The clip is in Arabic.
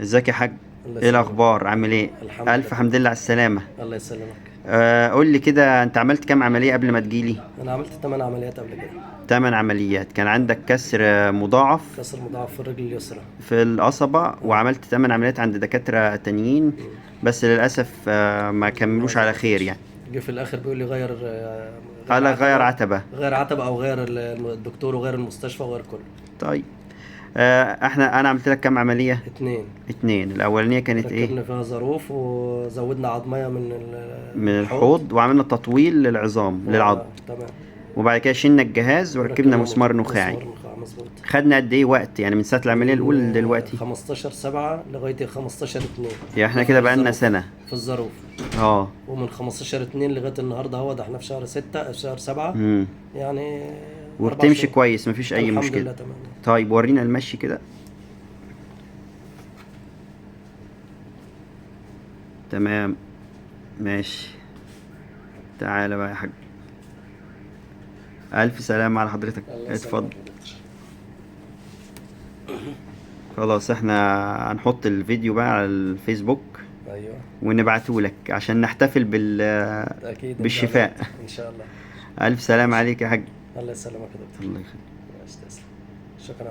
ازيك يا حاج؟ الله ايه يسلمك. الاخبار؟ عامل ايه؟ الحمد الف لله. حمد لله على السلامه. الله يسلمك. قول لي كده، انت عملت كام عمليه قبل ما تجيلي؟ انا عملت 8 عمليات قبل كده. 8 عمليات. كان عندك كسر مضاعف كسر مضاعف في الرجل اليسرى. في القصبه، اه. وعملت 8 عمليات عند دكاتره تانيين، مم. بس للاسف ما ما كملوش على خير ظبطتش. يعني. جه في الاخر بيقول لي غير غير قال لك غير عتبه. عتبه. غير عتبه او غير الدكتور وغير المستشفى وغير كله. طيب. انا عملت لك كام عمليه؟ 2. 2. الاولانيه كانت ايه؟ ركبنا فيها ظروف وزودنا عظميه من من الحوض. الحوض، وعملنا تطويل للعظام للعظم. تمام. وبعد كده شلنا الجهاز وركبنا وركبنا مسمار نخاعي. مسمار نخاع مظبوط. خدنا قد ايه وقت يعني من ساعة العملية من الأولى لدلوقتي؟ 15/7 لغاية 15/2. يعني احنا ده في كده بقالنا الظروف. سنة. في الظروف. اه. ومن 15/2 لغاية النهاردة هو ده احنا في شهر 6 شهر 7. امم. يعني 4 وبتمشي شهور كويس، مفيش أي الحمد مشكلة؟ لله تمام. طيب ورينا المشي كده. تمام. ماشي. تعالى بقى يا حاج. ألف سلامة على حضرتك. الله اتفضل. يسلمك يا دكتور. خلاص، احنا هنحط الفيديو بقى على الفيسبوك ايوه. ونبعته لك عشان نحتفل اكيد ان شاء الله يا بالشفاء. دكتور. ان شاء الله. ألف سلام ماشي. عليك يا حاج. الله يسلمك يا دكتور. الله يخليك. ماشي تسلم. شكرا.